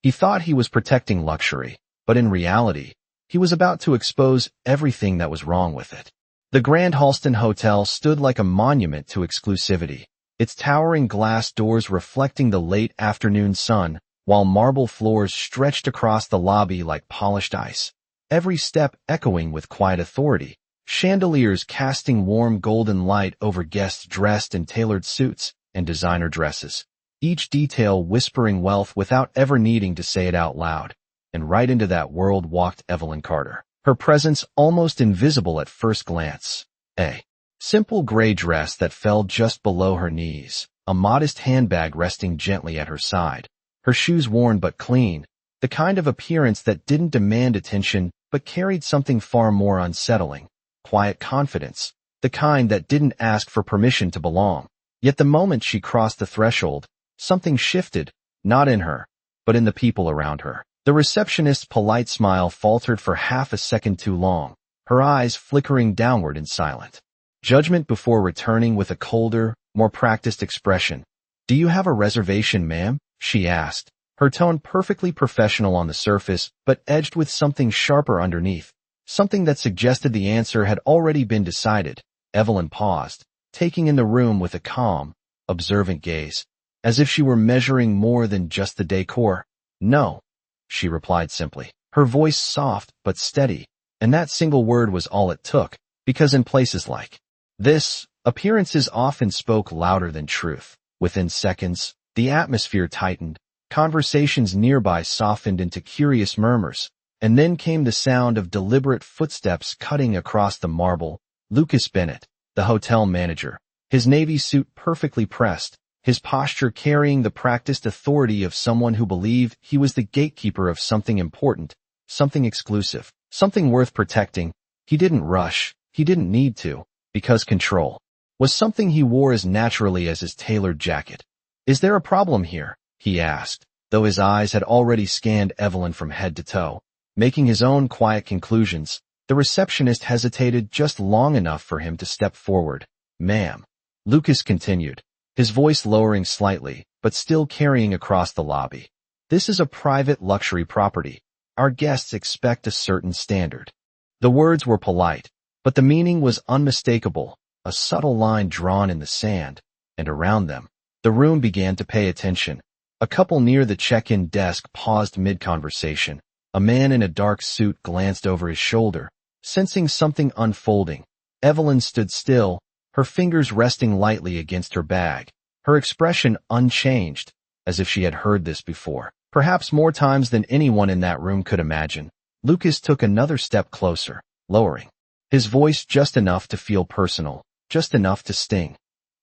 He thought he was protecting luxury, but in reality, he was about to expose everything that was wrong with it. The Grand Halston Hotel stood like a monument to exclusivity, its towering glass doors reflecting the late afternoon sun, while marble floors stretched across the lobby like polished ice, every step echoing with quiet authority, chandeliers casting warm golden light over guests dressed in tailored suits and designer dresses, each detail whispering wealth without ever needing to say it out loud. And right into that world walked Evelyn Carter, her presence almost invisible at first glance. A simple gray dress that fell just below her knees, a modest handbag resting gently at her side, her shoes worn but clean, the kind of appearance that didn't demand attention but carried something far more unsettling, quiet confidence, the kind that didn't ask for permission to belong. Yet the moment she crossed the threshold, something shifted, not in her, but in the people around her. The receptionist's polite smile faltered for half a second too long, her eyes flickering downward in silent judgment before returning with a colder, more practiced expression. "Do you have a reservation, ma'am?" she asked, her tone perfectly professional on the surface, but edged with something sharper underneath, something that suggested the answer had already been decided. Evelyn paused, taking in the room with a calm, observant gaze, as if she were measuring more than just the decor. "No," she replied simply, her voice soft but steady, and that single word was all it took, because in places like this, appearances often spoke louder than truth. Within seconds, the atmosphere tightened, conversations nearby softened into curious murmurs, and then came the sound of deliberate footsteps cutting across the marble. Lucas Bennett, the hotel manager, his navy suit perfectly pressed, his posture carrying the practiced authority of someone who believed he was the gatekeeper of something important, something exclusive, something worth protecting. He didn't rush, he didn't need to, because control was something he wore as naturally as his tailored jacket. "Is there a problem here?" he asked, though his eyes had already scanned Evelyn from head to toe. Making his own quiet conclusions, the receptionist hesitated just long enough for him to step forward. "Ma'am," Lucas continued, his voice lowering slightly, but still carrying across the lobby. "This is a private luxury property. Our guests expect a certain standard." The words were polite, but the meaning was unmistakable, a subtle line drawn in the sand, and around them, the room began to pay attention. A couple near the check-in desk paused mid-conversation. A man in a dark suit glanced over his shoulder, sensing something unfolding. Evelyn stood still, her fingers resting lightly against her bag, her expression unchanged, as if she had heard this before, perhaps more times than anyone in that room could imagine. Lucas took another step closer, lowering his voice just enough to feel personal, just enough to sting.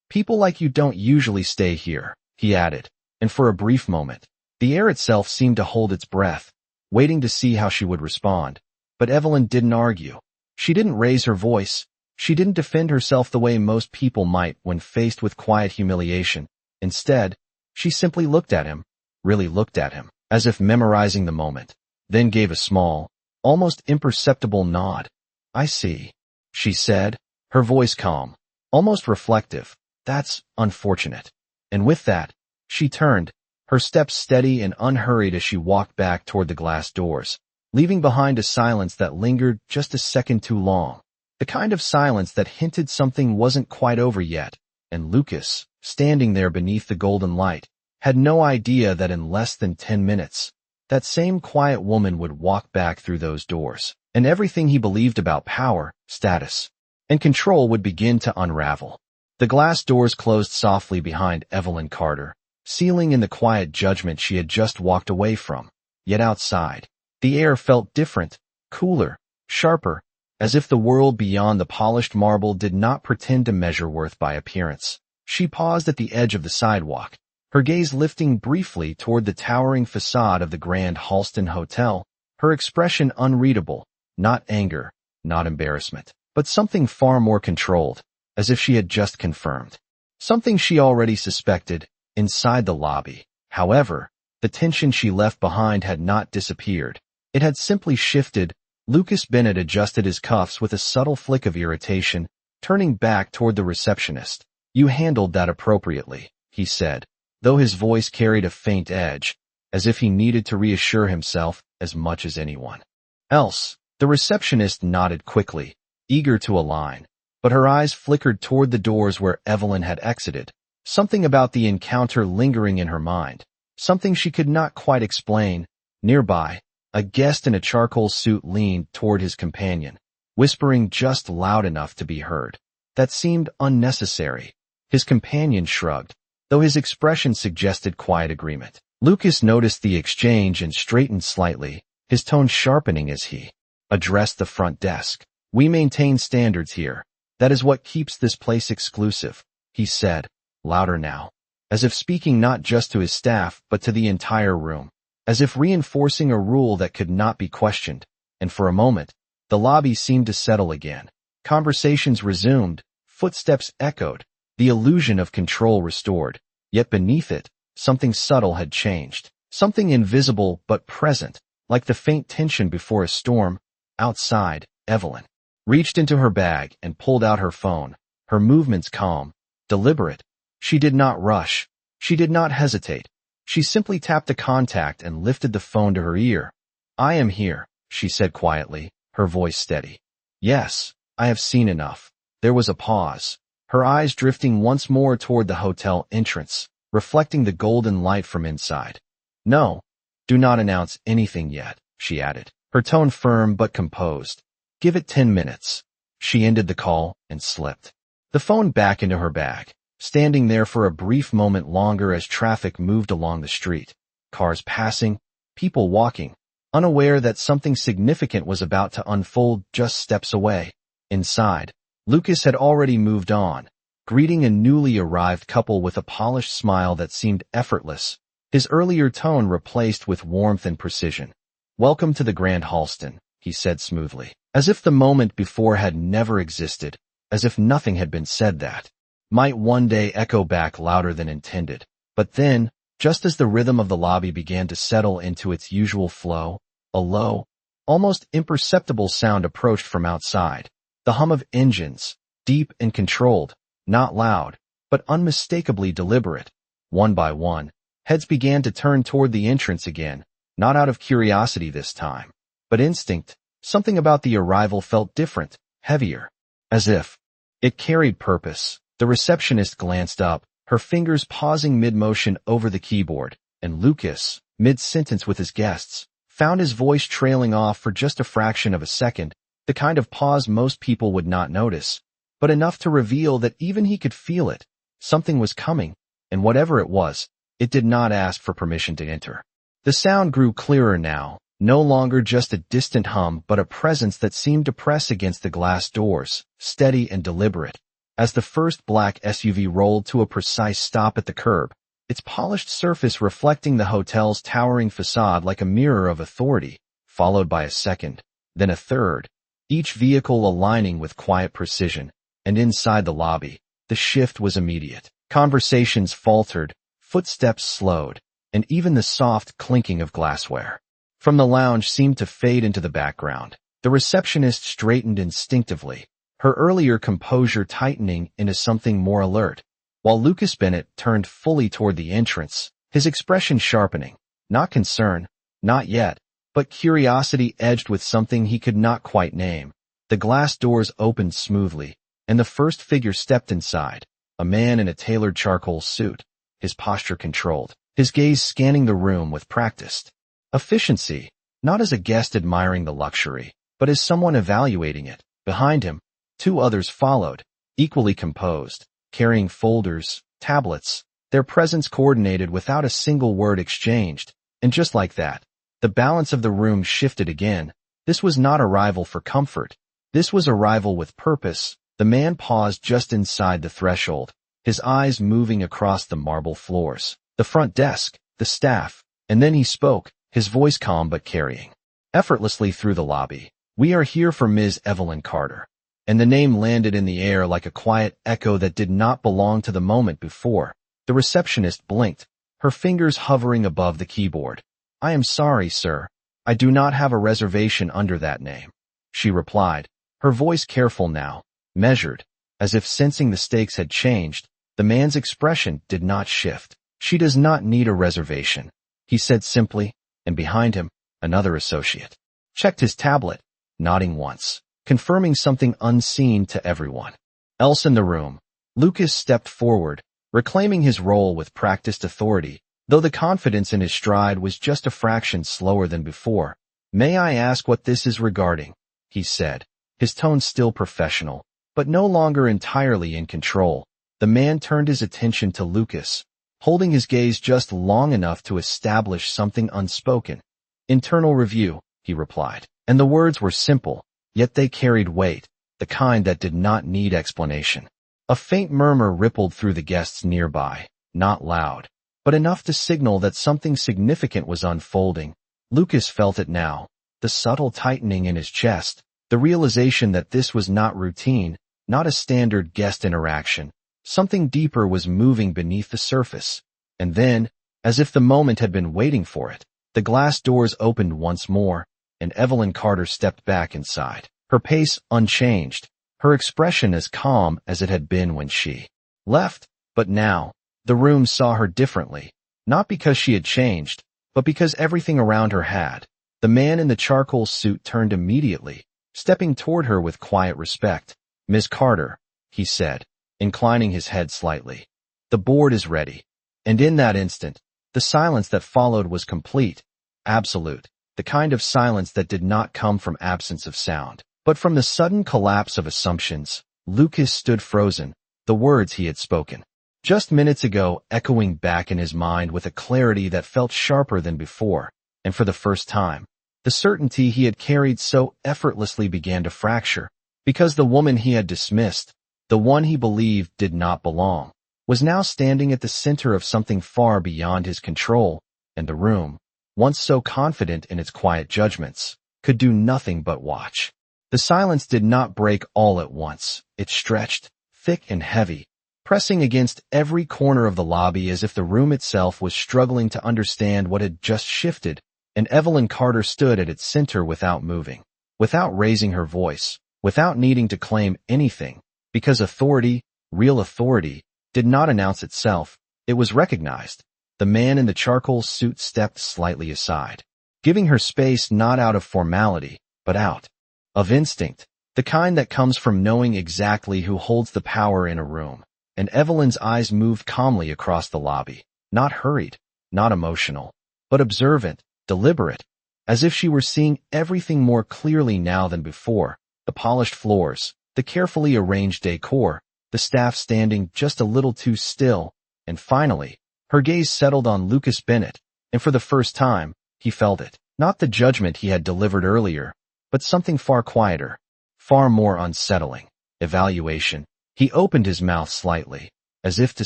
"People like you don't usually stay here," he added, and for a brief moment, the air itself seemed to hold its breath, waiting to see how she would respond. But Evelyn didn't argue. She didn't raise her voice. She didn't defend herself the way most people might when faced with quiet humiliation. Instead, she simply looked at him, really looked at him, as if memorizing the moment, then gave a small, almost imperceptible nod. "I see," she said, her voice calm, almost reflective. "That's unfortunate." And with that, she turned, her steps steady and unhurried as she walked back toward the glass doors, leaving behind a silence that lingered just a second too long. The kind of silence that hinted something wasn't quite over yet, and Lucas, standing there beneath the golden light, had no idea that in less than 10 minutes, that same quiet woman would walk back through those doors, and everything he believed about power, status, and control would begin to unravel. The glass doors closed softly behind Evelyn Carter, sealing in the quiet judgment she had just walked away from. Yet outside, the air felt different, cooler, sharper, as if the world beyond the polished marble did not pretend to measure worth by appearance. She paused at the edge of the sidewalk, her gaze lifting briefly toward the towering facade of the Grand Halston Hotel, her expression unreadable, not anger, not embarrassment, but something far more controlled, as if she had just confirmed something she already suspected. Inside the lobby, however, the tension she left behind had not disappeared. It had simply shifted. Lucas Bennett adjusted his cuffs with a subtle flick of irritation, turning back toward the receptionist. "You handled that appropriately," he said, though his voice carried a faint edge, as if he needed to reassure himself as much as anyone else. The receptionist nodded quickly, eager to align, but her eyes flickered toward the doors where Evelyn had exited, something about the encounter lingering in her mind, something she could not quite explain. Nearby, a guest in a charcoal suit leaned toward his companion, whispering just loud enough to be heard. That seemed unnecessary. His companion shrugged, though his expression suggested quiet agreement. Lucas noticed the exchange and straightened slightly, his tone sharpening as he addressed the front desk. "We maintain standards here. That is what keeps this place exclusive," he said, louder now, as if speaking not just to his staff but to the entire room, as if reinforcing a rule that could not be questioned. And for a moment, the lobby seemed to settle again. Conversations resumed, footsteps echoed, the illusion of control restored. Yet beneath it, something subtle had changed, something invisible but present, like the faint tension before a storm. Outside, Evelyn reached into her bag and pulled out her phone, her movements calm, deliberate. She did not rush. She did not hesitate. She simply tapped a contact and lifted the phone to her ear. "I am here," she said quietly, her voice steady. "Yes, I have seen enough." There was a pause, her eyes drifting once more toward the hotel entrance, reflecting the golden light from inside. "No, do not announce anything yet," she added, her tone firm but composed. "Give it 10 minutes. She ended the call and slipped the phone back into her bag, standing there for a brief moment longer as traffic moved along the street. Cars passing, people walking, unaware that something significant was about to unfold just steps away. Inside, Lucas had already moved on, greeting a newly arrived couple with a polished smile that seemed effortless, his earlier tone replaced with warmth and precision. "Welcome to the Grand Halston," he said smoothly, as if the moment before had never existed, as if nothing had been said that might one day echo back louder than intended. But then, just as the rhythm of the lobby began to settle into its usual flow, a low, almost imperceptible sound approached from outside. The hum of engines, deep and controlled, not loud, but unmistakably deliberate. One by one, heads began to turn toward the entrance again, not out of curiosity this time, but instinct. Something about the arrival felt different, heavier, as if it carried purpose. The receptionist glanced up, her fingers pausing mid-motion over the keyboard, and Lucas, mid-sentence with his guests, found his voice trailing off for just a fraction of a second, the kind of pause most people would not notice, but enough to reveal that even he could feel it. Something was coming, and whatever it was, it did not ask for permission to enter. The sound grew clearer now, no longer just a distant hum but a presence that seemed to press against the glass doors, steady and deliberate. As the first black SUV rolled to a precise stop at the curb, its polished surface reflecting the hotel's towering facade like a mirror of authority, followed by a second, then a third, each vehicle aligning with quiet precision, and inside the lobby, the shift was immediate. Conversations faltered, footsteps slowed, and even the soft clinking of glassware from the lounge seemed to fade into the background. The receptionist straightened instinctively, her earlier composure tightening into something more alert, while Lucas Bennett turned fully toward the entrance, his expression sharpening. Not concern, not yet, but curiosity edged with something he could not quite name. The glass doors opened smoothly, and the first figure stepped inside, a man in a tailored charcoal suit, his posture controlled, his gaze scanning the room with practiced efficiency, not as a guest admiring the luxury, but as someone evaluating it. Behind him, 2 others followed, equally composed, carrying folders, tablets, their presence coordinated without a single word exchanged. And just like that, the balance of the room shifted again. This was not arrival for comfort. This was arrival with purpose. The man paused just inside the threshold, his eyes moving across the marble floors, the front desk, the staff, and then he spoke, his voice calm but carrying effortlessly through the lobby. "We are here for Ms. Evelyn Carter." And the name landed in the air like a quiet echo that did not belong to the moment before. The receptionist blinked, her fingers hovering above the keyboard. "I am sorry, sir. I do not have a reservation under that name," she replied, her voice careful now, measured, as if sensing the stakes had changed. The man's expression did not shift. "She does not need a reservation. he said simply, and behind him, another associate checked his tablet, nodding once, confirming something unseen to everyone else in the room. Lucas stepped forward, reclaiming his role with practiced authority, though the confidence in his stride was just a fraction slower than before. "May I ask what this is regarding?" he said, his tone still professional, but no longer entirely in control. The man turned his attention to Lucas, holding his gaze just long enough to establish something unspoken. "Internal review," he replied, and the words were simple, yet they carried weight, the kind that did not need explanation. A faint murmur rippled through the guests nearby, not loud, but enough to signal that something significant was unfolding. Lucas felt it now, the subtle tightening in his chest, the realization that this was not routine, not a standard guest interaction. Something deeper was moving beneath the surface. And then, as if the moment had been waiting for it, the glass doors opened once more, and Evelyn Carter stepped back inside, her pace unchanged, her expression as calm as it had been when she left. But now, the room saw her differently, not because she had changed, but because everything around her had. The man in the charcoal suit turned immediately, stepping toward her with quiet respect. "Miss Carter," he said, inclining his head slightly. "The board is ready." And in that instant, the silence that followed was complete, absolute, the kind of silence that did not come from absence of sound, but from the sudden collapse of assumptions. Lucas stood frozen, the words he had spoken just minutes ago echoing back in his mind with a clarity that felt sharper than before, and for the first time, the certainty he had carried so effortlessly began to fracture, because the woman he had dismissed, the one he believed did not belong, was now standing at the center of something far beyond his control, and the room, once so confident in its quiet judgments, could do nothing but watch. The silence did not break all at once. It stretched, thick and heavy, pressing against every corner of the lobby as if the room itself was struggling to understand what had just shifted, and Evelyn Carter stood at its center without moving, without raising her voice, without needing to claim anything, because authority, real authority, did not announce itself, it was recognized. The man in the charcoal suit stepped slightly aside, giving her space not out of formality, but out of instinct, the kind that comes from knowing exactly who holds the power in a room. And Evelyn's eyes moved calmly across the lobby, not hurried, not emotional, but observant, deliberate, as if she were seeing everything more clearly now than before. The polished floors, the carefully arranged decor, the staff standing just a little too still, and finally, her gaze settled on Lucas Bennett, and for the first time, he felt it. Not the judgment he had delivered earlier, but something far quieter, far more unsettling. Evaluation. He opened his mouth slightly, as if to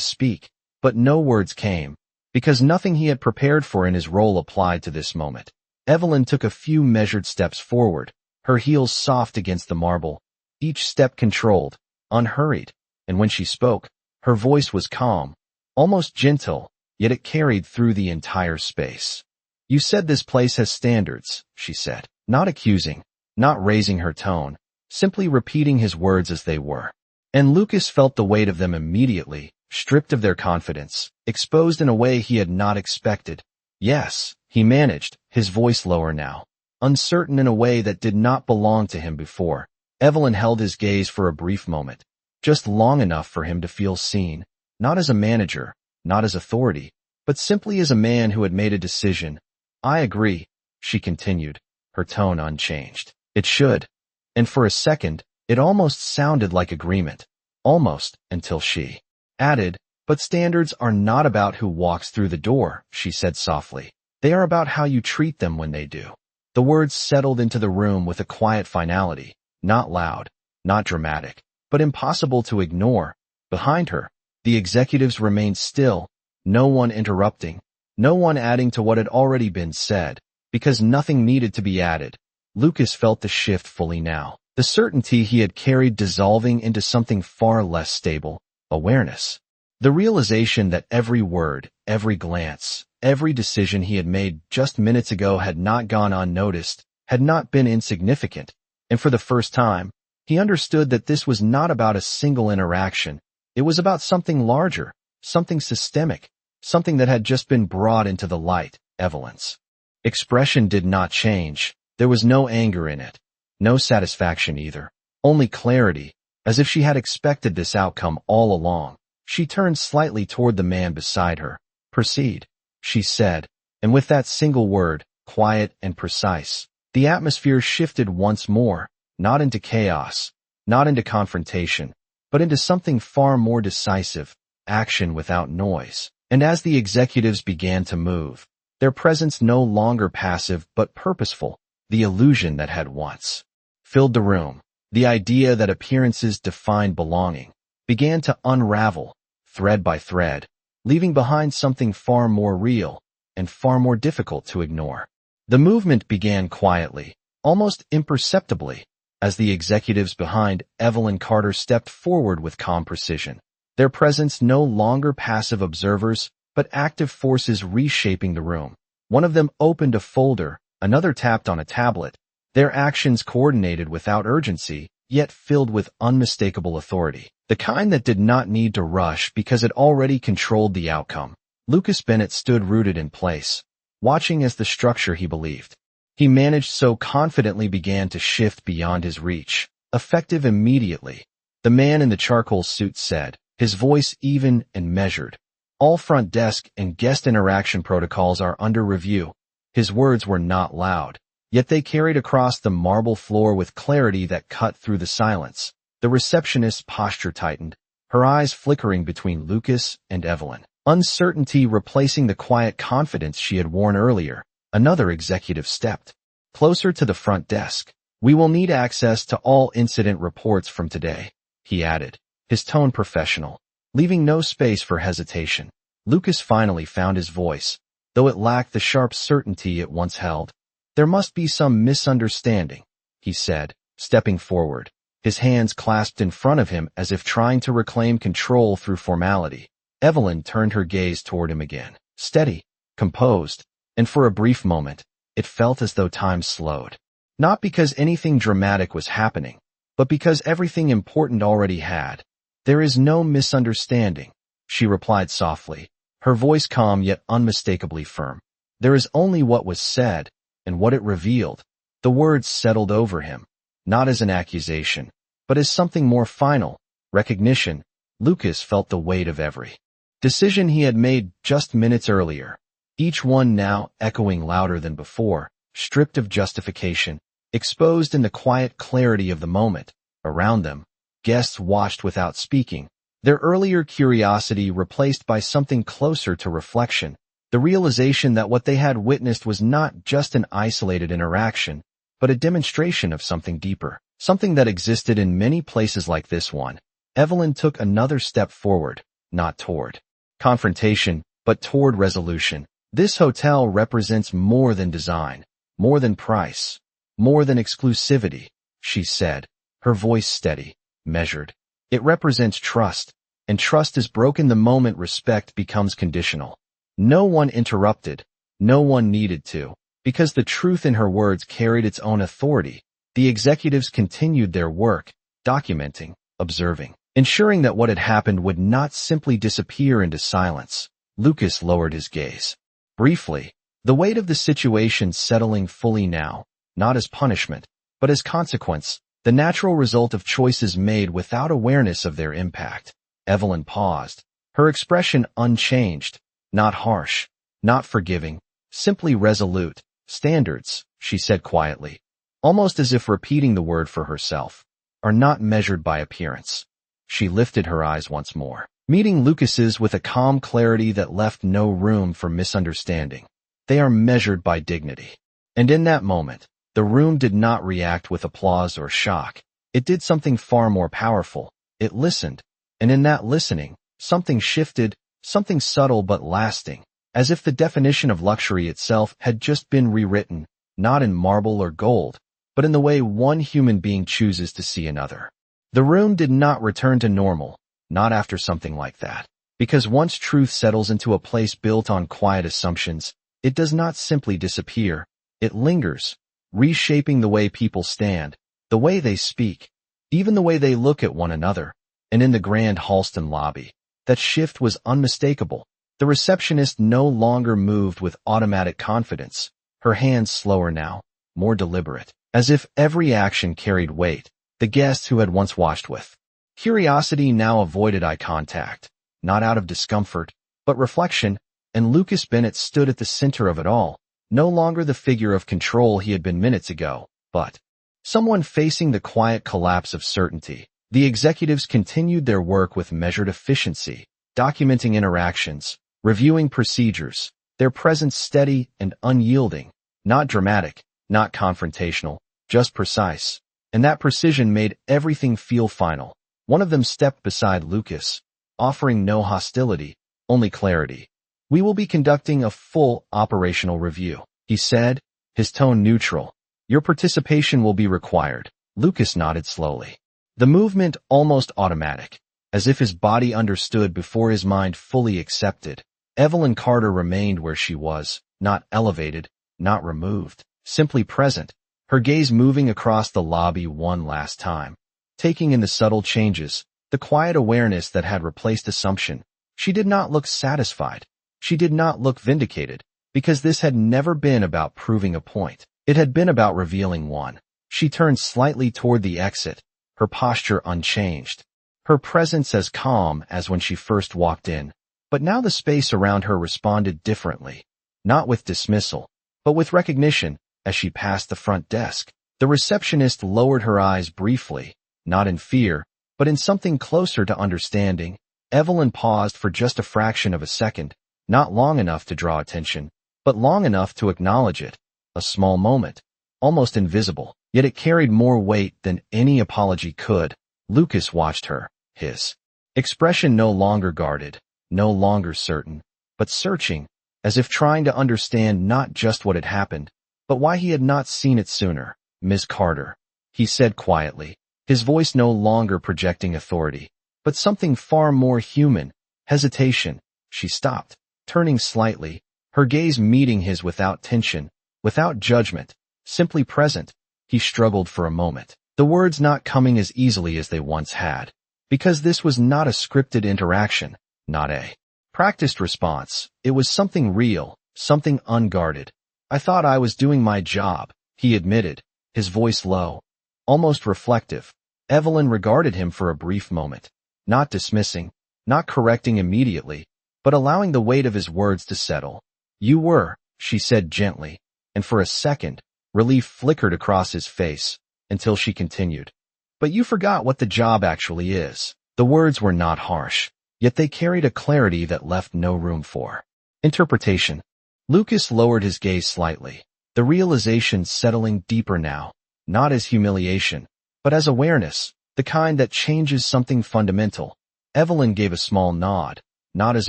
speak, but no words came, because nothing he had prepared for in his role applied to this moment. Evelyn took a few measured steps forward, her heels soft against the marble, each step controlled, unhurried, and when she spoke, her voice was calm, almost gentle, yet it carried through the entire space. "You said this place has standards," she said, not accusing, not raising her tone, simply repeating his words as they were. And Lucas felt the weight of them immediately, stripped of their confidence, exposed in a way he had not expected. "Yes," he managed, his voice lower now, uncertain in a way that did not belong to him before. Evelyn held his gaze for a brief moment, just long enough for him to feel seen, not as a manager, not as authority, but simply as a man who had made a decision. "I agree," she continued, her tone unchanged. "It should." And for a second, it almost sounded like agreement. Almost, until she added, "But standards are not about who walks through the door," she said softly. "They are about how you treat them when they do." The words settled into the room with a quiet finality, not loud, not dramatic, but impossible to ignore. Behind her, the executives remained still, no one interrupting, no one adding to what had already been said, because nothing needed to be added. Lucas felt the shift fully now. The certainty he had carried dissolving into something far less stable, awareness. The realization that every word, every glance, every decision he had made just minutes ago had not gone unnoticed, had not been insignificant, and for the first time, he understood that this was not about a single interaction. It was about something larger, something systemic, something that had just been brought into the light. Evelyn's. Expression did not change. There was no anger in it. No satisfaction either. Only clarity, as if she had expected this outcome all along. She turned slightly toward the man beside her. "Proceed," she said, and with that single word, quiet and precise, the atmosphere shifted once more, not into chaos, not into confrontation, but into something far more decisive, action without noise. And as the executives began to move, their presence no longer passive but purposeful, the illusion that had once filled the room, the idea that appearances defined belonging, began to unravel, thread by thread, leaving behind something far more real and far more difficult to ignore. The movement began quietly, almost imperceptibly, as the executives behind Evelyn Carter stepped forward with calm precision. Their presence no longer passive observers, but active forces reshaping the room. One of them opened a folder, another tapped on a tablet, their actions coordinated without urgency, yet filled with unmistakable authority. The kind that did not need to rush because it already controlled the outcome. Lucas Bennett stood rooted in place, watching as the structure he believed he managed so confidently began to shift beyond his reach, effective immediately. The man in the charcoal suit said, his voice even and measured, "All front desk and guest interaction protocols are under review." His words were not loud, yet they carried across the marble floor with clarity that cut through the silence. The receptionist's posture tightened, her eyes flickering between Lucas and Evelyn, uncertainty replacing the quiet confidence she had worn earlier. Another executive stepped closer to the front desk. "We will need access to all incident reports from today," he added, his tone professional, leaving no space for hesitation. Lucas finally found his voice, though it lacked the sharp certainty it once held. "There must be some misunderstanding," he said, stepping forward, his hands clasped in front of him as if trying to reclaim control through formality. Evelyn turned her gaze toward him again, steady, composed, and for a brief moment, it felt as though time slowed. Not because anything dramatic was happening, but because everything important already had. "There is no misunderstanding," she replied softly, her voice calm yet unmistakably firm. "There is only what was said, and what it revealed." The words settled over him, not as an accusation, but as something more final, recognition. Lucas felt the weight of every decision he had made just minutes earlier, each one now echoing louder than before, stripped of justification, exposed in the quiet clarity of the moment. Around them, guests watched without speaking, their earlier curiosity replaced by something closer to reflection, the realization that what they had witnessed was not just an isolated interaction, but a demonstration of something deeper, something that existed in many places like this one. Evelyn took another step forward, not toward confrontation, but toward resolution. "This hotel represents more than design, more than price, more than exclusivity," she said, her voice steady, measured. "It represents trust, and trust is broken the moment respect becomes conditional." No one interrupted, no one needed to, because the truth in her words carried its own authority. The executives continued their work, documenting, observing, ensuring that what had happened would not simply disappear into silence. Lucas lowered his gaze. Briefly, the weight of the situation settling fully now, not as punishment, but as consequence, the natural result of choices made without awareness of their impact. Evelyn paused, her expression unchanged, not harsh, not forgiving, simply resolute. "Standards," she said quietly, almost as if repeating the word for herself, "are not measured by appearance." She lifted her eyes once more, meeting Lucas's with a calm clarity that left no room for misunderstanding. "They are measured by dignity." And in that moment, the room did not react with applause or shock. It did something far more powerful. It listened, and in that listening, something shifted, something subtle but lasting, as if the definition of luxury itself had just been rewritten, not in marble or gold, but in the way one human being chooses to see another. The room did not return to normal, not after something like that. Because once truth settles into a place built on quiet assumptions, it does not simply disappear, it lingers, reshaping the way people stand, the way they speak, even the way they look at one another. And in the grand Halston lobby, that shift was unmistakable. The receptionist no longer moved with automatic confidence, her hands slower now, more deliberate, as if every action carried weight. The guests who had once watched with curiosity now avoided eye contact, not out of discomfort, but reflection, and Lucas Bennett stood at the center of it all, no longer the figure of control he had been minutes ago, but someone facing the quiet collapse of certainty. The executives continued their work with measured efficiency, documenting interactions, reviewing procedures, their presence steady and unyielding, not dramatic, not confrontational, just precise. And that precision made everything feel final. One of them stepped beside Lucas, offering no hostility, only clarity. "We will be conducting a full operational review," he said, his tone neutral. "Your participation will be required." Lucas nodded slowly. The movement almost automatic, as if his body understood before his mind fully accepted. Evelyn Carter remained where she was, not elevated, not removed, simply present, her gaze moving across the lobby one last time, taking in the subtle changes, the quiet awareness that had replaced assumption. She did not look satisfied. She did not look vindicated, because this had never been about proving a point. It had been about revealing one. She turned slightly toward the exit, her posture unchanged, her presence as calm as when she first walked in. But now the space around her responded differently, not with dismissal, but with recognition. As she passed the front desk, the receptionist lowered her eyes briefly, not in fear, but in something closer to understanding. Evelyn paused for just a fraction of a second, not long enough to draw attention, but long enough to acknowledge it. A small moment, almost invisible, yet it carried more weight than any apology could. Lucas watched her, his expression no longer guarded, no longer certain, but searching, as if trying to understand not just what had happened, but why he had not seen it sooner. "Ms. Carter," he said quietly, his voice no longer projecting authority, but something far more human, hesitation. She stopped, turning slightly, her gaze meeting his without tension, without judgment, simply present. He struggled for a moment, the words not coming as easily as they once had, because this was not a scripted interaction, not a practiced response. It was something real, something unguarded. "I thought I was doing my job," he admitted, his voice low, almost reflective. Evelyn regarded him for a brief moment, not dismissing, not correcting immediately, but allowing the weight of his words to settle. "You were," she said gently, and for a second, relief flickered across his face, until she continued. "But you forgot what the job actually is." The words were not harsh, yet they carried a clarity that left no room for interpretation. Lucas lowered his gaze slightly, the realization settling deeper now, not as humiliation, but as awareness, the kind that changes something fundamental. Evelyn gave a small nod, not as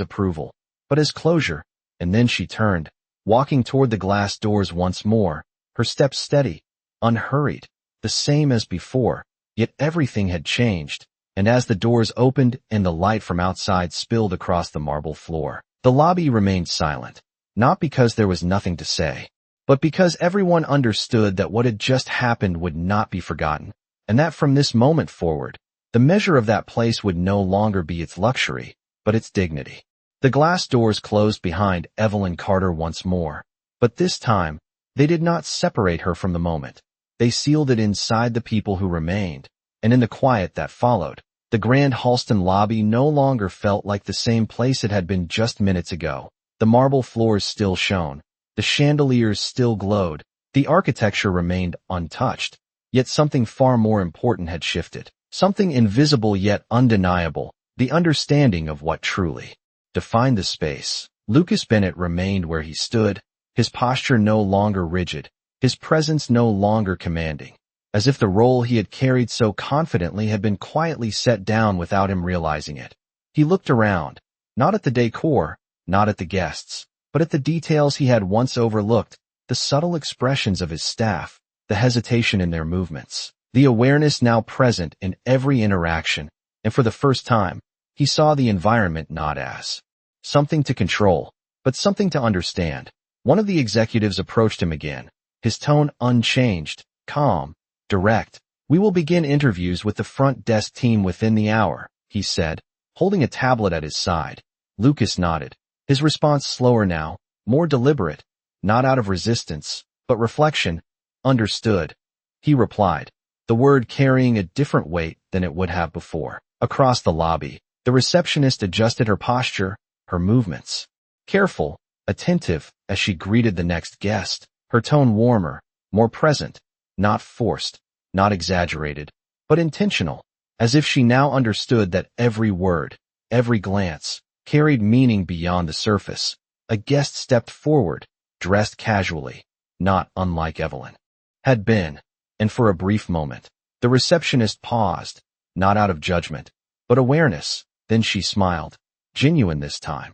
approval, but as closure, and then she turned, walking toward the glass doors once more, her steps steady, unhurried, the same as before, yet everything had changed, and as the doors opened and the light from outside spilled across the marble floor, the lobby remained silent. Not because there was nothing to say, but because everyone understood that what had just happened would not be forgotten, and that from this moment forward, the measure of that place would no longer be its luxury, but its dignity. The glass doors closed behind Evelyn Carter once more, but this time, they did not separate her from the moment. They sealed it inside the people who remained, and in the quiet that followed, the Grand Halston lobby no longer felt like the same place it had been just minutes ago. The marble floors still shone, the chandeliers still glowed, the architecture remained untouched, yet something far more important had shifted, something invisible yet undeniable, the understanding of what truly defined the space. Lucas Bennett remained where he stood, his posture no longer rigid, his presence no longer commanding, as if the role he had carried so confidently had been quietly set down without him realizing it. He looked around, not at the decor, not at the guests, but at the details he had once overlooked, the subtle expressions of his staff, the hesitation in their movements, the awareness now present in every interaction, and for the first time, he saw the environment not as something to control, but something to understand. One of the executives approached him again, his tone unchanged, calm, direct. "We will begin interviews with the front desk team within the hour," he said, holding a tablet at his side. Lucas nodded. His response slower now, more deliberate, not out of resistance, but reflection. Understood, he replied, the word carrying a different weight than it would have before. Across the lobby, the receptionist adjusted her posture, her movements. Careful, attentive, as she greeted the next guest, her tone warmer, more present, not forced, not exaggerated, but intentional, as if she now understood that every word, every glance, carried meaning beyond the surface. A guest stepped forward, dressed casually, not unlike Evelyn had been, and for a brief moment, the receptionist paused, not out of judgment, but awareness. Then she smiled, genuine this time.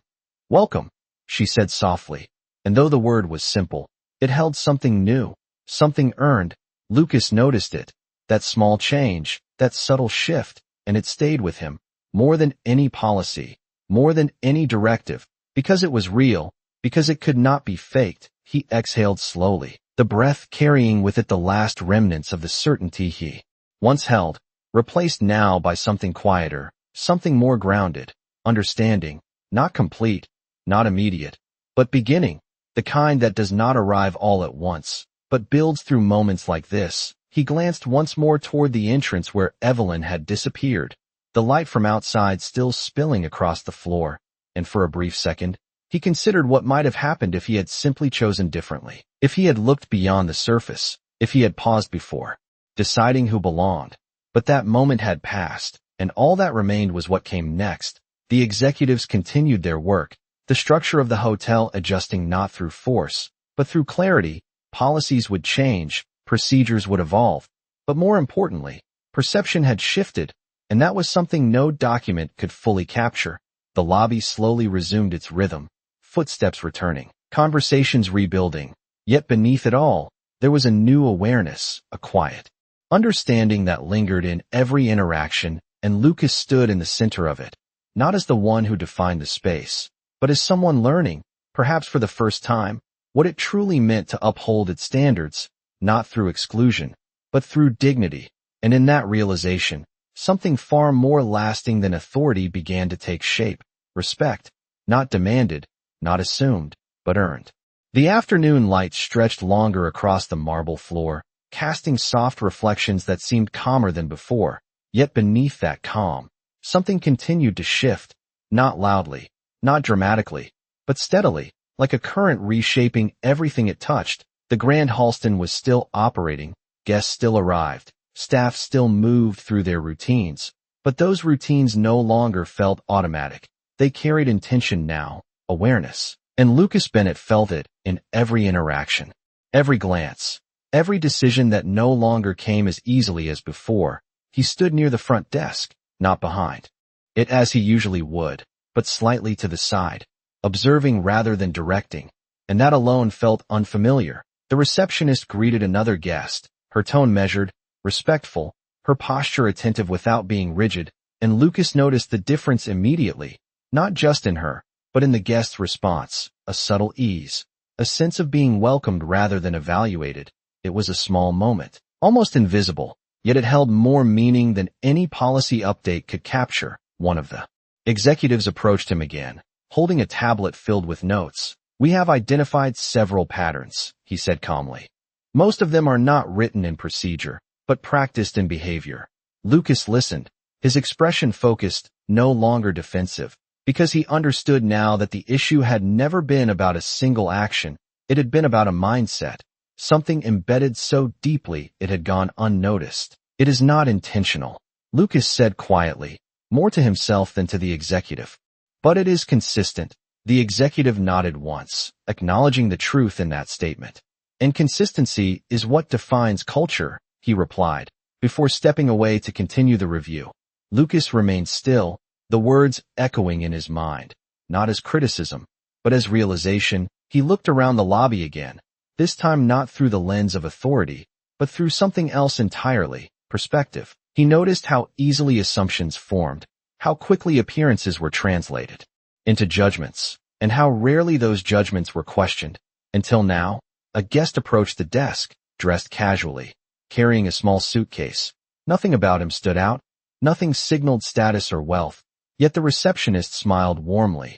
Welcome, she said softly, and though the word was simple, it held something new, something earned. Lucas noticed it, that small change, that subtle shift, and it stayed with him, more than any policy, more than any directive, because it was real, because it could not be faked. He exhaled slowly, the breath carrying with it the last remnants of the certainty he once held, replaced now by something quieter, something more grounded, understanding, not complete, not immediate, but beginning, the kind that does not arrive all at once, but builds through moments like this. He glanced once more toward the entrance where Evelyn had disappeared, the light from outside still spilling across the floor, and for a brief second, he considered what might have happened if he had simply chosen differently, if he had looked beyond the surface, if he had paused before deciding who belonged. But that moment had passed, and all that remained was what came next. The executives continued their work, the structure of the hotel adjusting not through force, but through clarity. Policies would change, procedures would evolve, but more importantly, perception had shifted, and that was something no document could fully capture. The lobby slowly resumed its rhythm, footsteps returning, conversations rebuilding, yet beneath it all, there was a new awareness, a quiet understanding that lingered in every interaction, and Lucas stood in the center of it, not as the one who defined the space, but as someone learning, perhaps for the first time, what it truly meant to uphold its standards, not through exclusion, but through dignity. And in that realization, something far more lasting than authority began to take shape, respect, not demanded, not assumed, but earned. The afternoon light stretched longer across the marble floor, casting soft reflections that seemed calmer than before, yet beneath that calm, something continued to shift, not loudly, not dramatically, but steadily, like a current reshaping everything it touched. The Grand Halston was still operating, guests still arrived, staff still moved through their routines, but those routines no longer felt automatic. They carried intention now, awareness, and Lucas Bennett felt it in every interaction, every glance, every decision that no longer came as easily as before. He stood near the front desk, not behind it as he usually would, but slightly to the side, observing rather than directing, and that alone felt unfamiliar. The receptionist greeted another guest, her tone measured, respectful, her posture attentive without being rigid, and Lucas noticed the difference immediately, not just in her, but in the guest's response, a subtle ease, a sense of being welcomed rather than evaluated. It was a small moment, almost invisible, yet it held more meaning than any policy update could capture. One of the executives approached him again, holding a tablet filled with notes. We have identified several patterns, he said calmly. Most of them are not written in procedure, but practiced in behavior. Lucas listened, his expression focused, no longer defensive, because he understood now that the issue had never been about a single action. It had been about a mindset, something embedded so deeply it had gone unnoticed. It is not intentional, Lucas said quietly, more to himself than to the executive. But it is consistent. The executive nodded once, acknowledging the truth in that statement. And consistency is what defines culture, he replied, before stepping away to continue the review. Lucas remained still, the words echoing in his mind, not as criticism, but as realization. He looked around the lobby again, this time not through the lens of authority, but through something else entirely, perspective. He noticed how easily assumptions formed, how quickly appearances were translated into judgments, and how rarely those judgments were questioned. Until now, a guest approached the desk, dressed casually, carrying a small suitcase. Nothing about him stood out, nothing signaled status or wealth, yet the receptionist smiled warmly.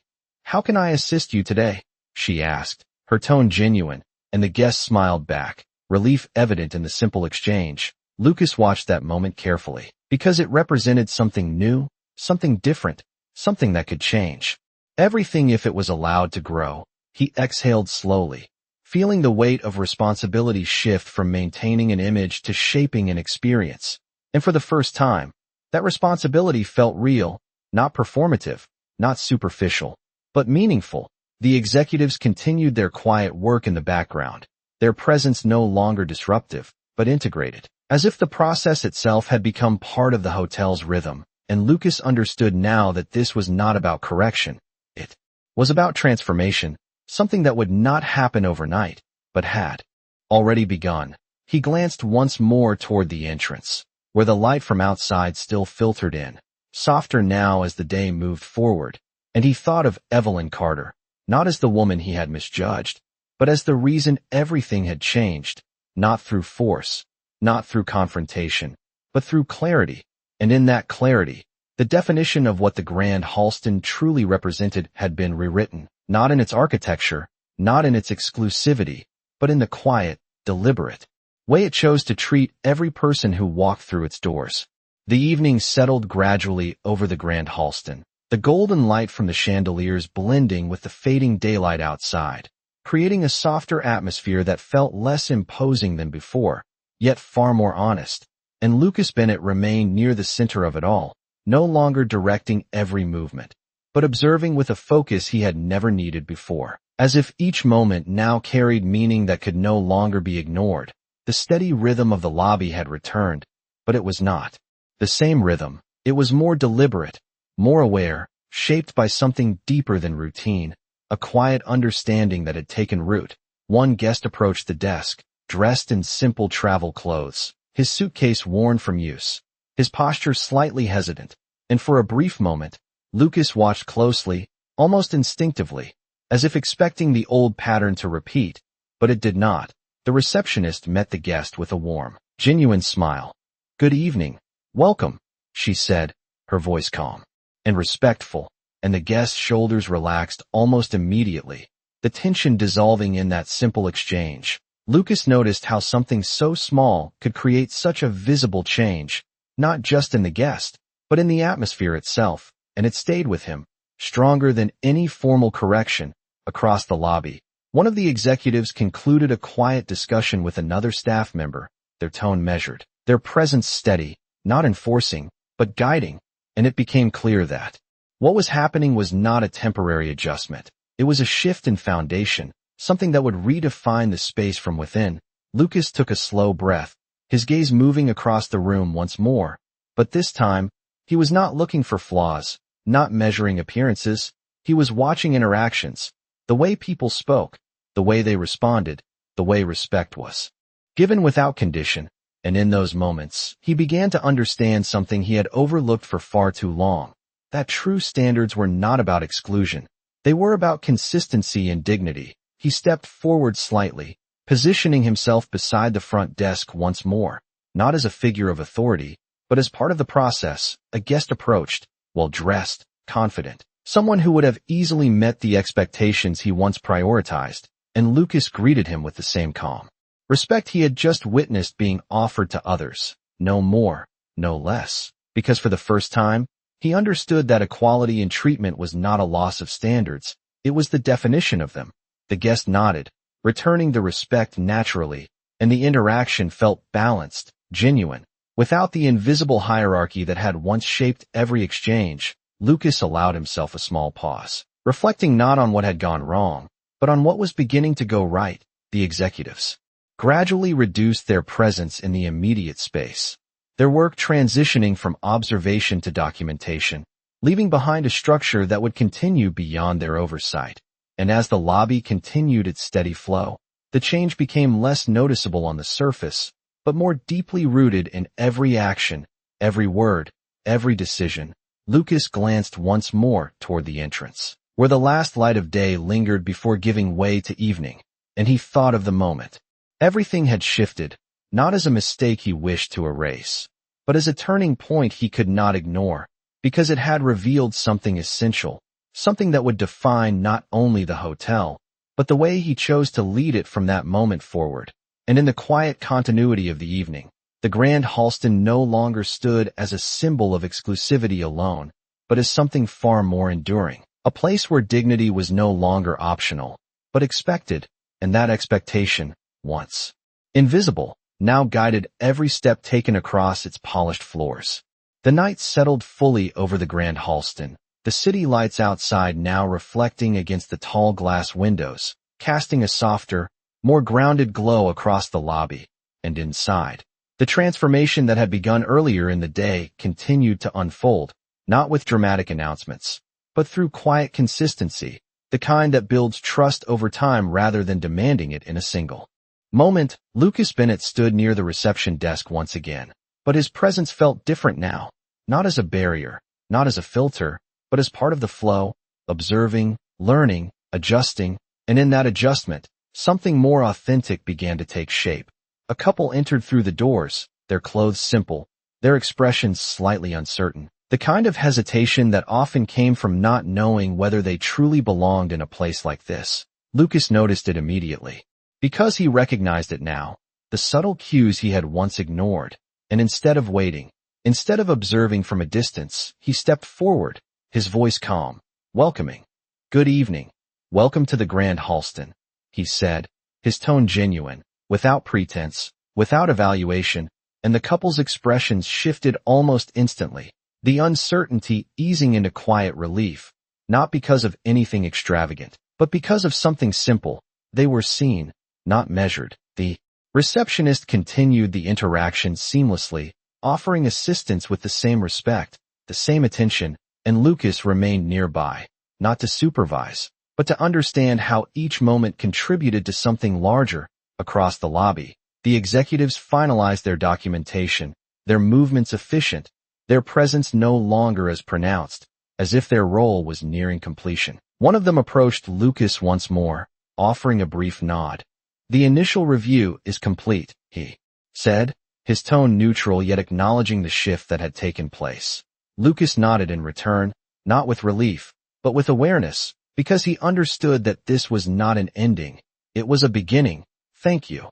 "How can I assist you today?" she asked, her tone genuine, and the guest smiled back, relief evident in the simple exchange. Lucas watched that moment carefully, because it represented something new, something different, something that could change everything if it was allowed to grow. He exhaled slowly, feeling the weight of responsibility shift from maintaining an image to shaping an experience. And for the first time, that responsibility felt real, not performative, not superficial, but meaningful. The executives continued their quiet work in the background, their presence no longer disruptive, but integrated, as if the process itself had become part of the hotel's rhythm. And Lucas understood now that this was not about correction. It was about transformation, something that would not happen overnight, but had already begun. He glanced once more toward the entrance, where the light from outside still filtered in, softer now as the day moved forward, and he thought of Evelyn Carter, not as the woman he had misjudged, but as the reason everything had changed, not through force, not through confrontation, but through clarity. And in that clarity, the definition of what the Grand Halston truly represented had been rewritten, not in its architecture, not in its exclusivity, but in the quiet, deliberate way it chose to treat every person who walked through its doors. The evening settled gradually over the Grand Halston, the golden light from the chandeliers blending with the fading daylight outside, creating a softer atmosphere that felt less imposing than before, yet far more honest. And Lucas Bennett remained near the center of it all, no longer directing every movement, but observing with a focus he had never needed before, as if each moment now carried meaning that could no longer be ignored. The steady rhythm of the lobby had returned, but it was not the same rhythm. It was more deliberate, more aware, shaped by something deeper than routine, a quiet understanding that had taken root. One guest approached the desk, dressed in simple travel clothes, his suitcase worn from use, his posture slightly hesitant, and for a brief moment, Lucas watched closely, almost instinctively, as if expecting the old pattern to repeat, but it did not. The receptionist met the guest with a warm, genuine smile. "Good evening. Welcome," she said, her voice calm and respectful, and the guest's shoulders relaxed almost immediately, the tension dissolving in that simple exchange. Lucas noticed how something so small could create such a visible change, not just in the guest, but in the atmosphere itself, and it stayed with him, stronger than any formal correction. Across the lobby, one of the executives concluded a quiet discussion with another staff member, their tone measured, their presence steady, not enforcing, but guiding, and it became clear that what was happening was not a temporary adjustment. It was a shift in foundation, something that would redefine the space from within. Lucas took a slow breath, his gaze moving across the room once more, but this time, he was not looking for flaws, not measuring appearances. He was watching interactions, the way people spoke, the way they responded, the way respect was given without condition. And in those moments, he began to understand something he had overlooked for far too long, that true standards were not about exclusion. They were about consistency and dignity. He stepped forward slightly, positioning himself beside the front desk once more, not as a figure of authority, but as part of the process. A guest approached, well-dressed, confident, someone who would have easily met the expectations he once prioritized, and Lucas greeted him with the same calm respect he had just witnessed being offered to others, no more, no less, because for the first time, he understood that equality in treatment was not a loss of standards, it was the definition of them. The guest nodded, returning the respect naturally, and the interaction felt balanced, genuine. Without the invisible hierarchy that had once shaped every exchange, Lucas allowed himself a small pause, reflecting not on what had gone wrong, but on what was beginning to go right. The executives gradually reduced their presence in the immediate space, their work transitioning from observation to documentation, leaving behind a structure that would continue beyond their oversight. And as the lobby continued its steady flow, the change became less noticeable on the surface, but more deeply rooted in every action, every word, every decision. Lucas glanced once more toward the entrance, where the last light of day lingered before giving way to evening, and he thought of the moment. Everything had shifted, not as a mistake he wished to erase, but as a turning point he could not ignore, because it had revealed something essential. something that would define not only the hotel, but the way he chose to lead it from that moment forward. And in the quiet continuity of the evening, the Grand Halston no longer stood as a symbol of exclusivity alone, but as something far more enduring, a place where dignity was no longer optional, but expected, and that expectation, once invisible, now guided every step taken across its polished floors. The night settled fully over the Grand Halston, the city lights outside now reflecting against the tall glass windows, casting a softer, more grounded glow across the lobby, and inside. The transformation that had begun earlier in the day continued to unfold, not with dramatic announcements, but through quiet consistency, the kind that builds trust over time rather than demanding it in a single moment. Lucas Bennett stood near the reception desk once again, but his presence felt different now, not as a barrier, not as a filter, but as part of the flow, observing, learning, adjusting, and in that adjustment, something more authentic began to take shape. A couple entered through the doors, their clothes simple, their expressions slightly uncertain, the kind of hesitation that often came from not knowing whether they truly belonged in a place like this. Lucas noticed it immediately. Because he recognized it now, the subtle cues he had once ignored, and instead of waiting, instead of observing from a distance, he stepped forward, his voice calm, welcoming. "Good evening. Welcome to the Grand Halston," he said, his tone genuine, without pretense, without evaluation, and the couple's expressions shifted almost instantly, the uncertainty easing into quiet relief, not because of anything extravagant, but because of something simple. They were seen, not measured. The receptionist continued the interaction seamlessly, offering assistance with the same respect, the same attention, and Lucas remained nearby, not to supervise, but to understand how each moment contributed to something larger. Across the lobby, the executives finalized their documentation, their movements efficient, their presence no longer as pronounced, as if their role was nearing completion. One of them approached Lucas once more, offering a brief nod. "The initial review is complete," he said, his tone neutral yet acknowledging the shift that had taken place. Lucas nodded in return, not with relief, but with awareness, because he understood that this was not an ending, it was a beginning. "Thank you,"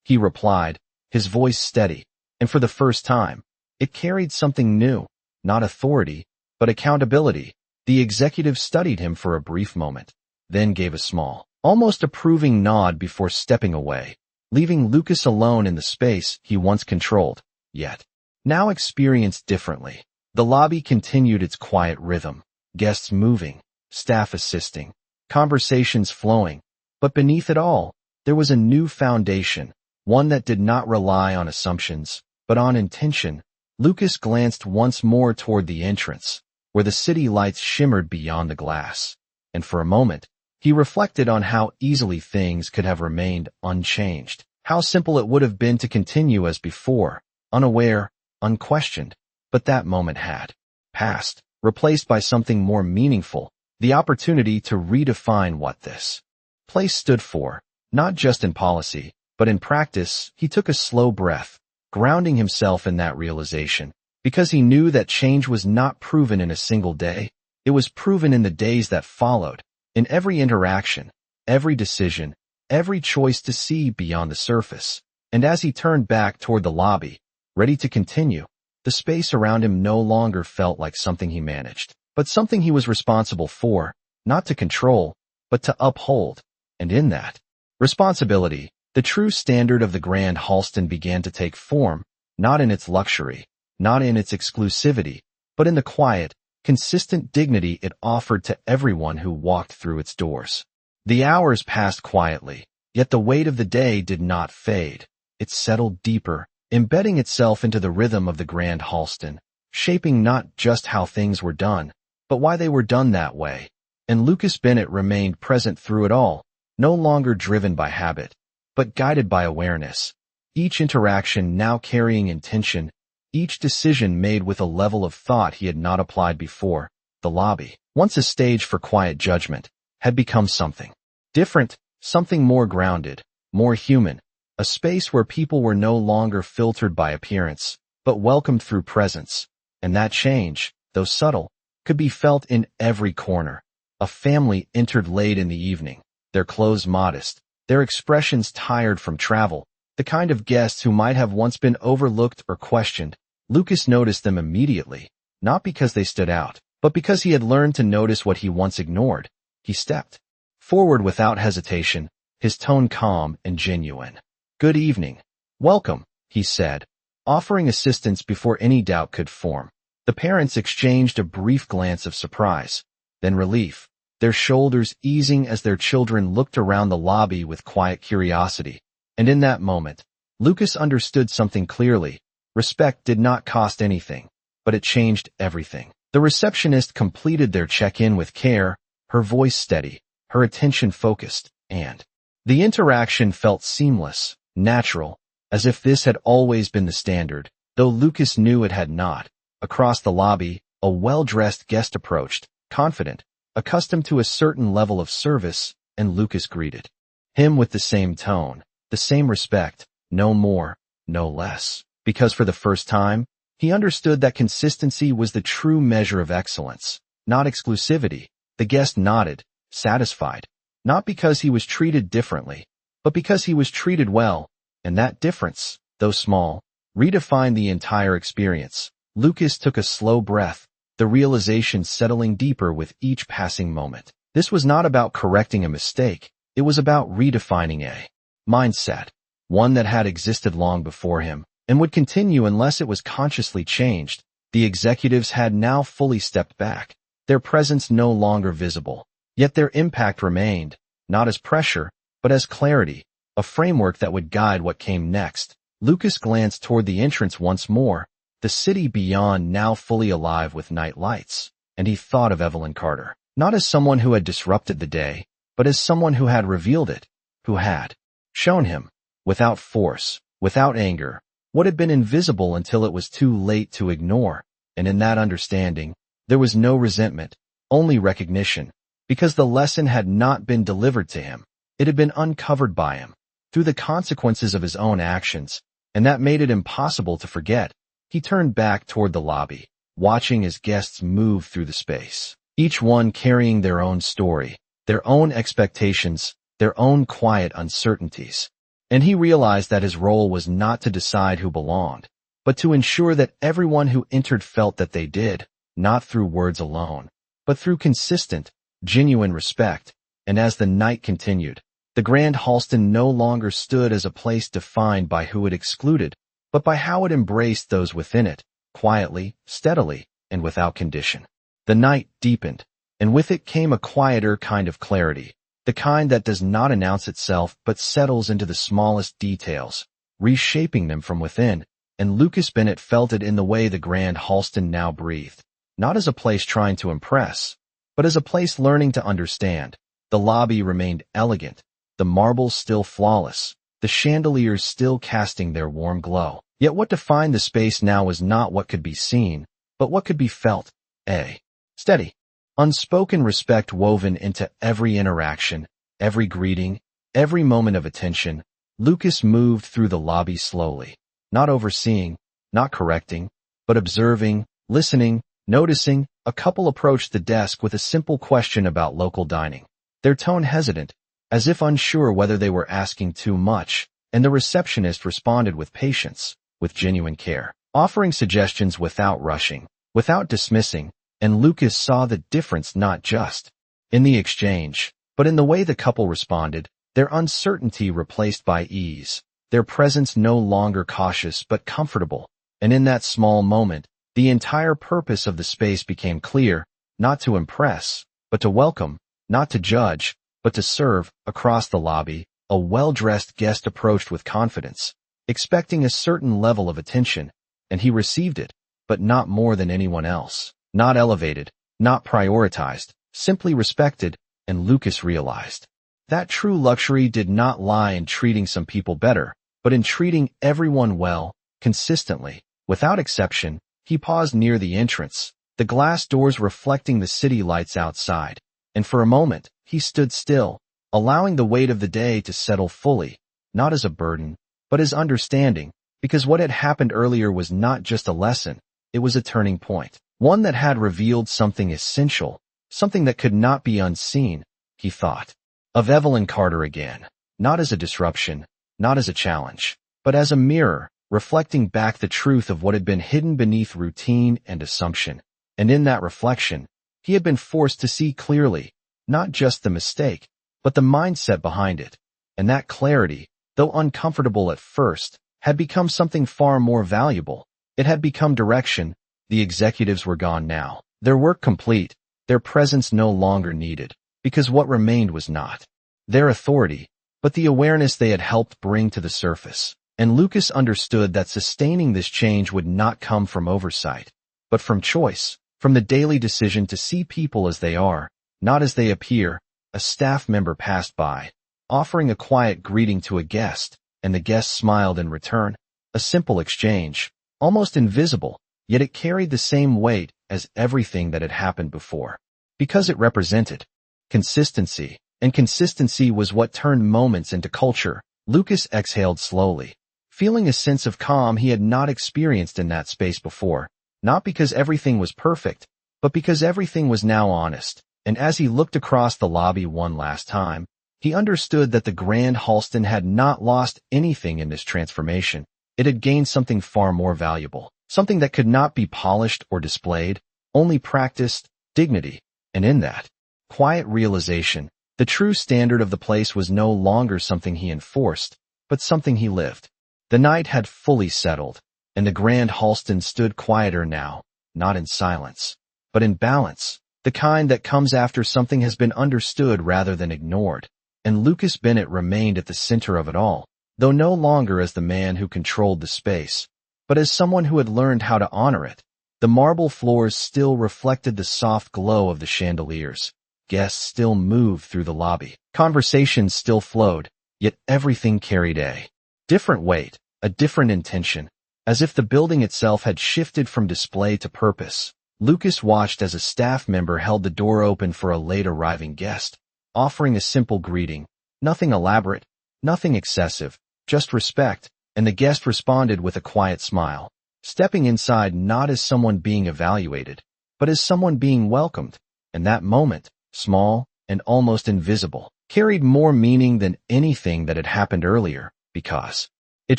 he replied, his voice steady, and for the first time, it carried something new, not authority, but accountability. The executive studied him for a brief moment, then gave a small, almost approving nod before stepping away, leaving Lucas alone in the space he once controlled, yet now experienced differently. The lobby continued its quiet rhythm, guests moving, staff assisting, conversations flowing, but beneath it all, there was a new foundation, one that did not rely on assumptions, but on intention. Lucas glanced once more toward the entrance, where the city lights shimmered beyond the glass, and for a moment, he reflected on how easily things could have remained unchanged, how simple it would have been to continue as before, unaware, unquestioned. But that moment had passed, replaced by something more meaningful, the opportunity to redefine what this place stood for. Not just in policy, but in practice. He took a slow breath, grounding himself in that realization, because he knew that change was not proven in a single day. It was proven in the days that followed, in every interaction, every decision, every choice to see beyond the surface. And as he turned back toward the lobby, ready to continue, the space around him no longer felt like something he managed, but something he was responsible for, not to control, but to uphold. And in that responsibility, the true standard of the Grand Halston began to take form, not in its luxury, not in its exclusivity, but in the quiet, consistent dignity it offered to everyone who walked through its doors. The hours passed quietly, yet the weight of the day did not fade. It settled deeper, embedding itself into the rhythm of the Grand Halston, shaping not just how things were done, but why they were done that way. And Lucas Bennett remained present through it all, no longer driven by habit, but guided by awareness. Each interaction now carrying intention, each decision made with a level of thought he had not applied before. The lobby, once a stage for quiet judgment, had become something different, something more grounded, more human, a space where people were no longer filtered by appearance, but welcomed through presence. And that change, though subtle, could be felt in every corner, A family entered late in the evening, their clothes modest, their expressions tired from travel, the kind of guests who might have once been overlooked or questioned. Lucas noticed them immediately, not because they stood out, but because he had learned to notice what he once ignored. He stepped forward without hesitation, his tone calm and genuine. "Good evening. Welcome," he said, offering assistance before any doubt could form. The parents exchanged a brief glance of surprise, then relief, their shoulders easing as their children looked around the lobby with quiet curiosity. And in that moment, Lucas understood something clearly. Respect did not cost anything, but it changed everything. The receptionist completed their check-in with care, her voice steady, her attention focused, and the interaction felt seamless, natural, as if this had always been the standard, though Lucas knew it had not. Across the lobby, a well-dressed guest approached, confident, accustomed to a certain level of service, and Lucas greeted him with the same tone, the same respect, no more, no less. Because for the first time, he understood that consistency was the true measure of excellence, not exclusivity. The guest nodded, satisfied, not because he was treated differently, but because he was treated well, and that difference, though small, redefined the entire experience. Lucas took a slow breath, the realization settling deeper with each passing moment. This was not about correcting a mistake, it was about redefining a mindset, one that had existed long before him, and would continue unless it was consciously changed. The executives had now fully stepped back, their presence no longer visible, yet their impact remained, not as pressure, but as clarity, a framework that would guide what came next. Lucas glanced toward the entrance once more, the city beyond now fully alive with night lights, and he thought of Evelyn Carter, not as someone who had disrupted the day, but as someone who had revealed it, who had shown him, without force, without anger, what had been invisible until it was too late to ignore. And in that understanding, there was no resentment, only recognition, because the lesson had not been delivered to him. It had been uncovered by him, through the consequences of his own actions, and that made it impossible to forget. He turned back toward the lobby, watching as guests moved through the space, each one carrying their own story, their own expectations, their own quiet uncertainties. And he realized that his role was not to decide who belonged, but to ensure that everyone who entered felt that they did, not through words alone, but through consistent, genuine respect. And as the night continued, the Grand Halston no longer stood as a place defined by who it excluded, but by how it embraced those within it, quietly, steadily, and without condition. The night deepened, and with it came a quieter kind of clarity, the kind that does not announce itself but settles into the smallest details, reshaping them from within, and Lucas Bennett felt it in the way the Grand Halston now breathed, not as a place trying to impress, but as a place learning to understand. The lobby remained elegant, the marbles still flawless, the chandeliers still casting their warm glow. Yet what defined the space now was not what could be seen, but what could be felt. A steady, unspoken respect woven into every interaction, every greeting, every moment of attention. Lucas moved through the lobby slowly, not overseeing, not correcting, but observing, listening, noticing. A couple approached the desk with a simple question about local dining, their tone hesitant, as if unsure whether they were asking too much, and the receptionist responded with patience, with genuine care, offering suggestions without rushing, without dismissing. And Lucas saw the difference not just in the exchange, but in the way the couple responded, their uncertainty replaced by ease, their presence no longer cautious but comfortable. And in that small moment, the entire purpose of the space became clear, not to impress, but to welcome, not to judge, but to serve. Across the lobby, a well-dressed guest approached with confidence, expecting a certain level of attention, and he received it, but not more than anyone else. Not elevated, not prioritized, simply respected. And Lucas realized that true luxury did not lie in treating some people better, but in treating everyone well, consistently, without exception. He paused near the entrance, the glass doors reflecting the city lights outside, and for a moment, he stood still, allowing the weight of the day to settle fully, not as a burden, but as understanding, because what had happened earlier was not just a lesson, it was a turning point. One that had revealed something essential, something that could not be unseen. He thought of Evelyn Carter again, not as a disruption, not as a challenge, but as a mirror, reflecting back the truth of what had been hidden beneath routine and assumption. And in that reflection, he had been forced to see clearly, not just the mistake, but the mindset behind it. And that clarity, though uncomfortable at first, had become something far more valuable. It had become direction. The executives were gone now, their work complete, their presence no longer needed, because what remained was not their authority, but the awareness they had helped bring to the surface. And Lucas understood that sustaining this change would not come from oversight, but from choice, from the daily decision to see people as they are, not as they appear. A staff member passed by, offering a quiet greeting to a guest, and the guest smiled in return. A simple exchange, almost invisible, yet it carried the same weight as everything that had happened before. Because it represented consistency, and consistency was what turned moments into culture. Lucas exhaled slowly, feeling a sense of calm he had not experienced in that space before, not because everything was perfect, but because everything was now honest. And as he looked across the lobby one last time, he understood that the Grand Halston had not lost anything in this transformation. It had gained something far more valuable, something that could not be polished or displayed, only practiced, dignity. And in that quiet realization, the true standard of the place was no longer something he enforced, but something he lived. The night had fully settled, and the Grand Halston stood quieter now, not in silence, but in balance, the kind that comes after something has been understood rather than ignored. And Lucas Bennett remained at the center of it all, though no longer as the man who controlled the space, but as someone who had learned how to honor it. The marble floors still reflected the soft glow of the chandeliers. Guests still moved through the lobby. Conversations still flowed, yet everything carried a different weight, a different intention, as if the building itself had shifted from display to purpose. Lucas watched as a staff member held the door open for a late-arriving guest, offering a simple greeting, nothing elaborate, nothing excessive, just respect, and the guest responded with a quiet smile, stepping inside not as someone being evaluated, but as someone being welcomed. And that moment, small and almost invisible, carried more meaning than anything that had happened earlier, because it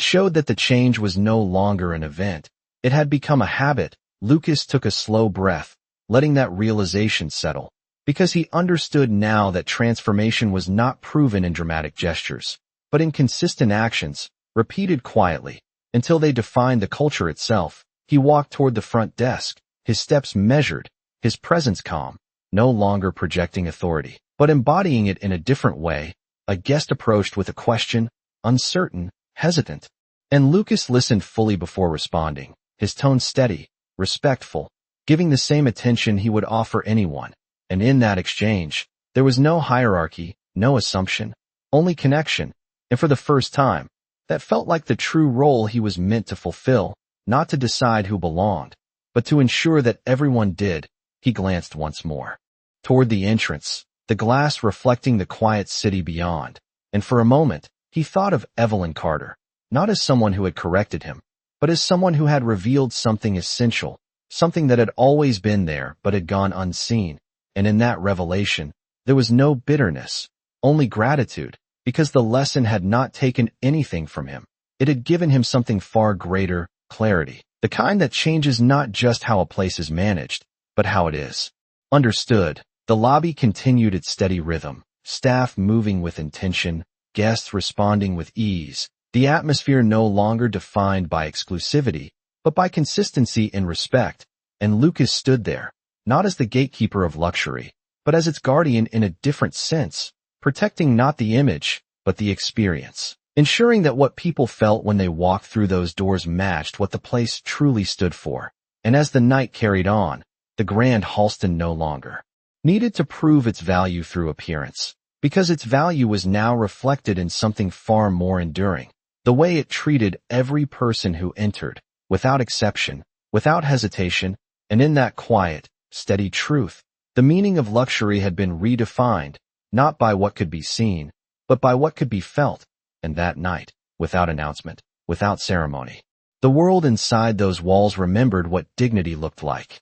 showed that the change was no longer an event. It had become a habit. Lucas took a slow breath, letting that realization settle, because he understood now that transformation was not proven in dramatic gestures, but in consistent actions, repeated quietly, until they defined the culture itself. He walked toward the front desk, his steps measured, his presence calm, no longer projecting authority, but embodying it in a different way. A guest approached with a question, uncertain, hesitant, and Lucas listened fully before responding, his tone steady, respectful, giving the same attention he would offer anyone. And in that exchange, there was no hierarchy, no assumption, only connection. And for the first time, that felt like the true role he was meant to fulfill, not to decide who belonged, but to ensure that everyone did. He glanced once more toward the entrance, the glass reflecting the quiet city beyond, and for a moment, he thought of Evelyn Carter, not as someone who had corrected him, but as someone who had revealed something essential, something that had always been there but had gone unseen. And in that revelation, there was no bitterness, only gratitude, because the lesson had not taken anything from him. It had given him something far greater, clarity, the kind that changes not just how a place is managed, but how it is understood. The lobby continued its steady rhythm, staff moving with intention, guests responding with ease, the atmosphere no longer defined by exclusivity, but by consistency and respect. And Lucas stood there, not as the gatekeeper of luxury, but as its guardian in a different sense, protecting not the image, but the experience, ensuring that what people felt when they walked through those doors matched what the place truly stood for. And as the night carried on, the Grand Halston no longer needed to prove its value through appearance, because its value was now reflected in something far more enduring. The way it treated every person who entered, without exception, without hesitation, and in that quiet, steady truth, the meaning of luxury had been redefined, not by what could be seen, but by what could be felt. And that night, without announcement, without ceremony, the world inside those walls remembered what dignity looked like.